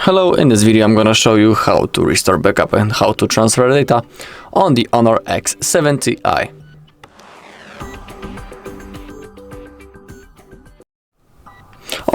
Hello, in this video I'm gonna show you how to restore backup and how to transfer data on the HONOR X70i.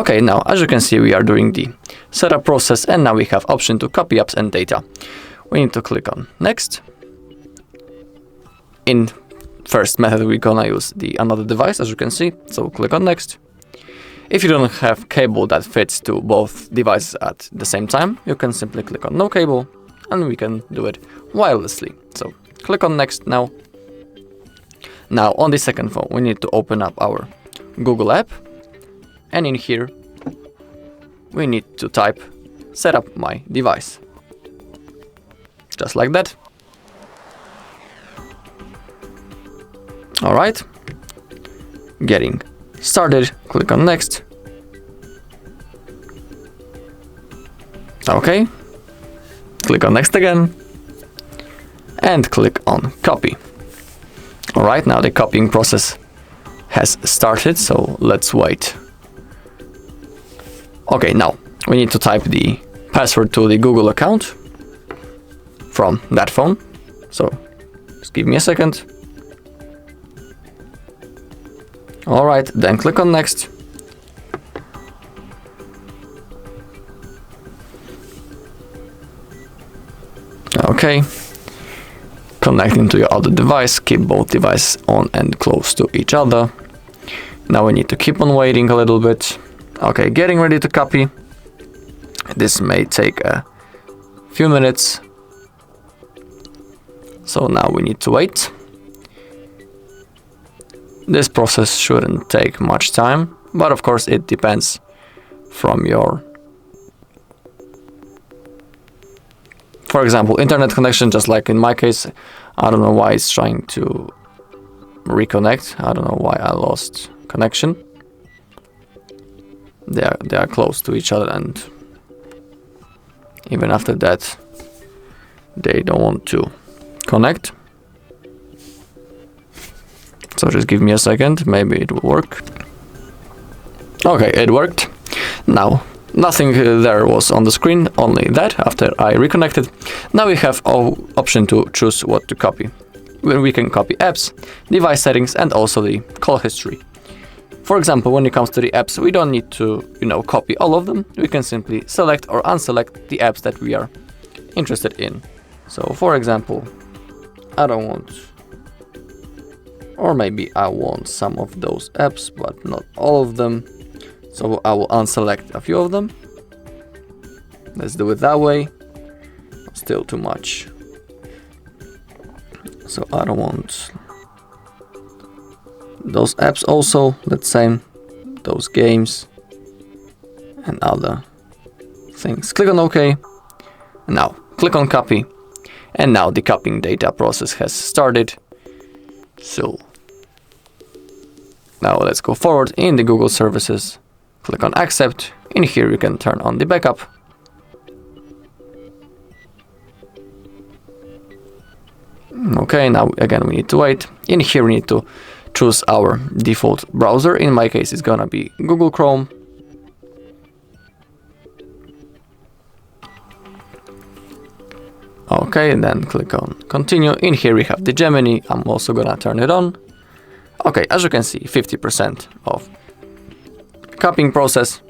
Okay, now as you can see we are doing the setup process and now we have option to copy apps and data. We need to click on next. In first method we're gonna use the another device, as you can see, so click on next. If you don't have cable that fits to both devices at the same time, you can simply click on no cable and we can do it wirelessly. So click on next now. Now on the second phone we need to open up our Google app, and in here we need to type set up my device. Just like that. Alright. Getting started, click on next. Okay, click on next again and click on copy. Alright, now the copying process has started, so let's wait. Okay, now we need to type the password to the Google account from that phone, so just give me a second. Alright, then click on next. Okay. Connecting to your other device, keep both devices on and close to each other. Now we need to keep on waiting a little bit. Okay, getting ready to copy. This may take a few minutes. So now we need to wait. This process shouldn't take much time, but of course it depends from your, for example, internet connection, just like in my case. I don't know why it's trying to reconnect. I don't know why I lost connection. They are close to each other, and even after that they don't want to connect. So just give me a second, maybe it will work. Okay, it worked. Now, nothing there was on the screen, only that after I reconnected. Now we have option to choose what to copy. We can copy apps, device settings, and also the call history. For example, when it comes to the apps, we don't need to, copy all of them. We can simply select or unselect the apps that we are interested in. So, for example, I don't want, or maybe I want some of those apps, but not all of them. So I will unselect a few of them. Let's do it that way. Still too much. So I don't want those apps also, let's say, those games and other things. Click on OK. Now click on copy. And now the copying data process has started. So now let's go forward in the Google services. Click on accept. In here you can turn on the backup. Okay, now again we need to wait. In here we need to choose our default browser. In my case it's gonna be Google Chrome. Okay, and then click on continue. In here we have the Gemini. I'm also gonna turn it on. Okay, as you can see, 50% of copying process.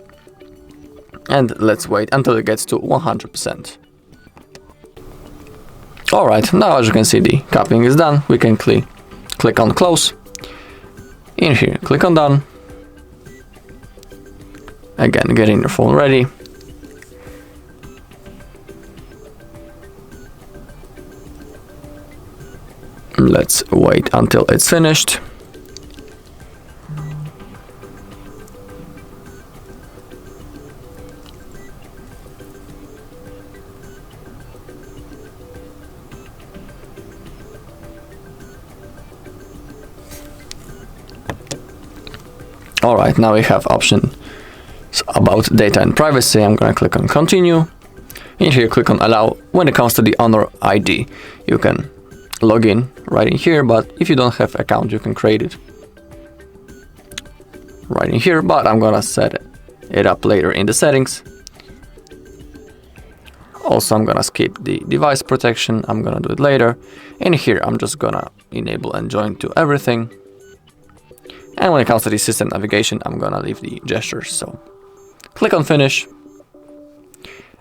And let's wait until it gets to 100%. Alright, now as you can see the copying is done. We can click on close. In here, click on done. Again, getting your phone ready. Let's wait until it's finished. Alright, now we have options about data and privacy. I'm gonna click on continue. In here, click on allow. When it comes to the HONOR ID, you can log in right in here, but if you don't have account, you can create it right in here, but I'm gonna set it up later in the settings. Also, I'm gonna skip the device protection. I'm gonna do it later. In here, I'm just gonna enable and join to everything. And when it comes to the system navigation, I'm gonna leave the gestures. So click on finish.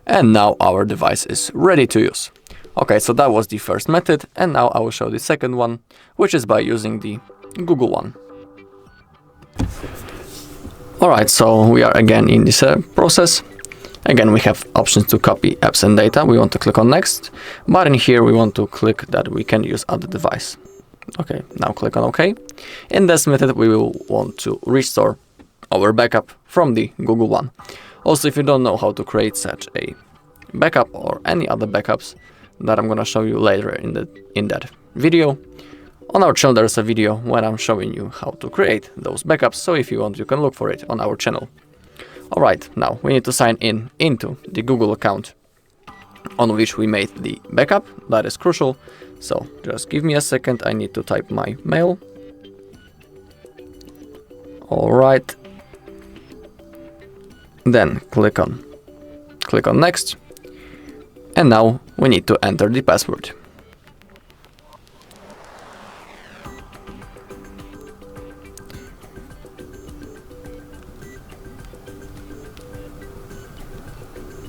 And now our device is ready to use. Okay, so that was the first method. And now I will show the second one, which is by using the Google one. Alright, so we are again in this process. Again, we have options to copy apps and data. We want to click on next, but in here we want to click that we can use other device. Okay, now click on OK. In this method, we will want to restore our backup from the Google one. Also, if you don't know how to create such a backup or any other backups that I'm gonna show you later in that video, on our channel there's a video when I'm showing you how to create those backups. So if you want, you can look for it on our channel. Alright, now we need to sign in into the Google account on which we made the backup. That is crucial. So just give me a second, I need to type my mail. Alright. Then click on next. And now we need to enter the password.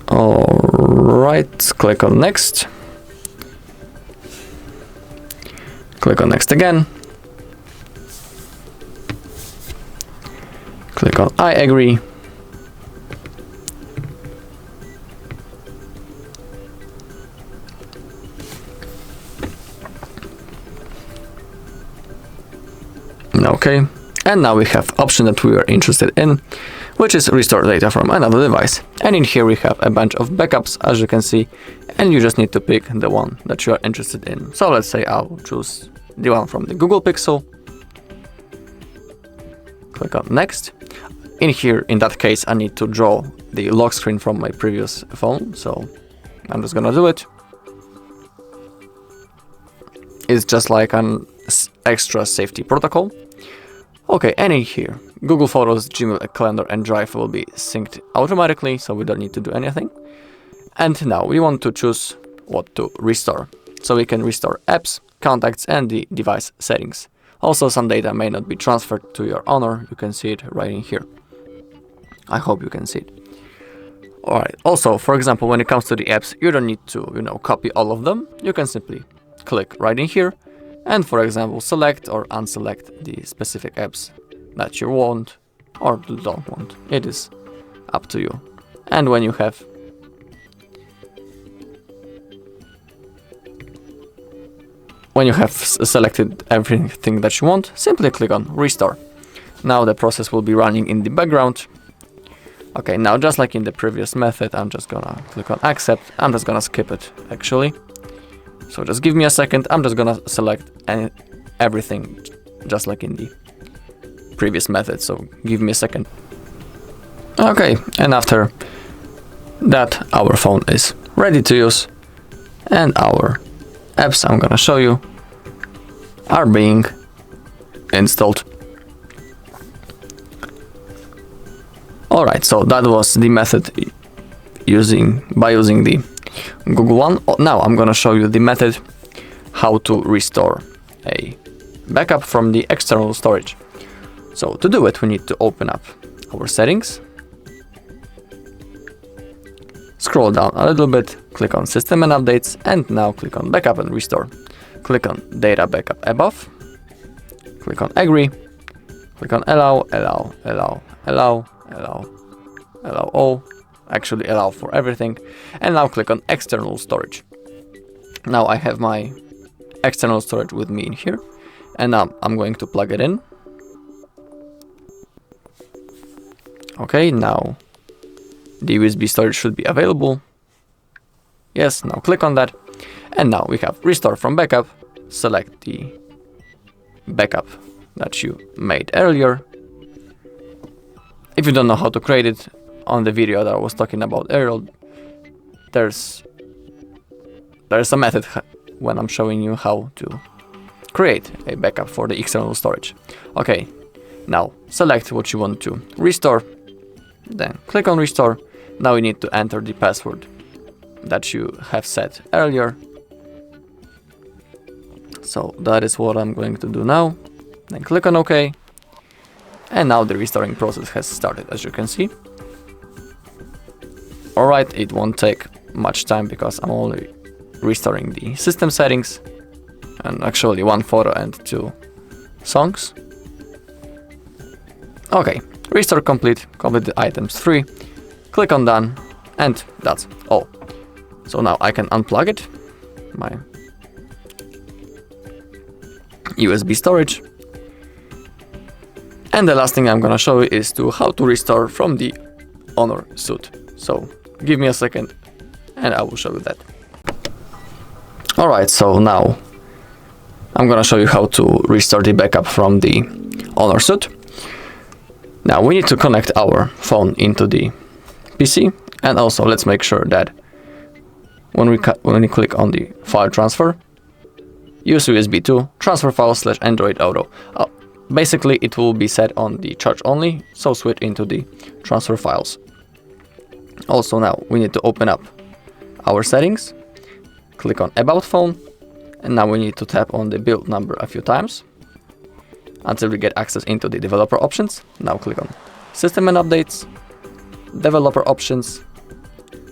Alright, click on next. Click on next again. Click on I agree. Okay, and now we have option that we are interested in, which is restore data from another device. And in here we have a bunch of backups, as you can see, and you just need to pick the one that you are interested in. So let's say I'll choose the one from the Google Pixel. Click on next. In here, in that case, I need to draw the lock screen from my previous phone, so I'm just gonna do it. It's just like an extra safety protocol. Okay, and in here, Google Photos, Gmail, Calendar, and Drive will be synced automatically, so we don't need to do anything. And now we want to choose what to restore. So we can restore apps, contacts, and the device settings. Also, some data may not be transferred to your HONOR. You can see it right in here. I hope you can see it. Alright, also, for example, when it comes to the apps, you don't need to, copy all of them. You can simply click right in here and, for example, select or unselect the specific apps that you want or don't want. It is up to you. And when you have selected everything that you want, simply click on restore. Now the process will be running in the background. Okay, now just like in the previous method, I'm just gonna click on accept. I'm just gonna skip it actually. So just give me a second. I'm just gonna select everything just like in the previous method. So give me a second. Okay, and after that, our phone is ready to use, and our apps I'm gonna show you are being installed. Alright, so that was the method by using the Google one. Now I'm gonna show you the method how to restore a backup from the external storage. So to do it, we need to open up our settings, scroll down a little bit, click on System and Updates, and now click on Backup and Restore. Click on Data Backup above, click on Agree, click on Allow, Allow, Allow, Allow, Allow, Allow all, actually allow for everything, and now click on External Storage. Now I have my external storage with me in here, and now I'm going to plug it in. Okay, now the USB storage should be available. Yes, now click on that, and now we have Restore from Backup. Select the backup that you made earlier. If you don't know how to create it, on the video that I was talking about earlier, there's a method when I'm showing you how to create a backup for the external storage. Okay, now select what you want to restore, then click on Restore. Now you need to enter the password that you have set earlier. So that is what I'm going to do now. Then click on OK. And now the restoring process has started, as you can see. Alright, it won't take much time because I'm only restoring the system settings, and actually 1 photo and 2 songs. Okay, restore complete, complete the items 3, click on done, and that's all. So now I can unplug it, my USB storage. And the last thing I'm gonna show you is how to restore from the HONOR suite. So give me a second and I will show you that. Alright, so now I'm gonna show you how to restore the backup from the HONOR suite. Now we need to connect our phone into the PC, and also let's make sure that when we click on the file transfer, use USB to transfer files / Android Auto. Basically it will be set on the charge only, so switch into the transfer files. Also now we need to open up our settings, click on About Phone, and now we need to tap on the build number a few times until we get access into the developer options. Now click on System and Updates, Developer Options,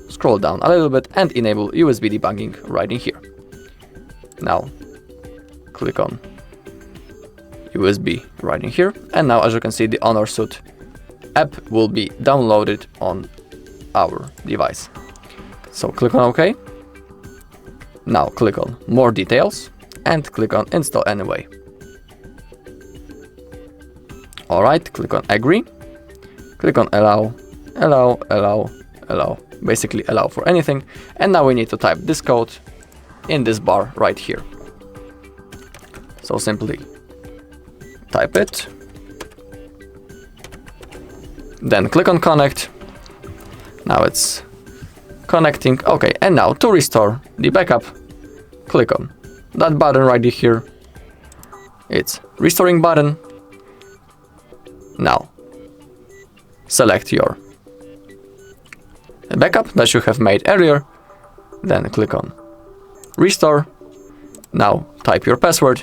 scroll down a little bit and enable USB debugging right in here. Now click on USB right in here, and now as you can see the HONOR suite app will be downloaded on our device. So click on OK. Now click on More Details and click on Install Anyway. Alright, click on Agree. Click on Allow, Allow, Allow, Allow. Basically allow for anything. And now we need to type this code in this bar right here. So simply type it. Then click on Connect. Now it's connecting. Okay, and now to restore the backup, click on that button right here. It's restoring button. Now select your backup that you have made earlier, then click on restore. Now type your password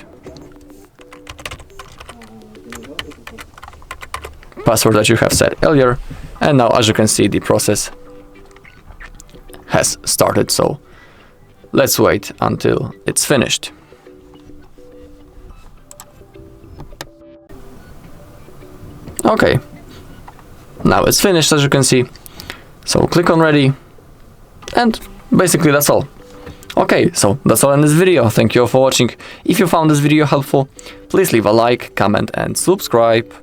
that you have set earlier, and now as you can see the process has started, so let's wait until it's finished. Okay, now it's finished as you can see, so click on ready, and basically that's all. Okay, so that's all in this video. Thank you all for watching. If you found this video helpful, please leave a like, comment and subscribe.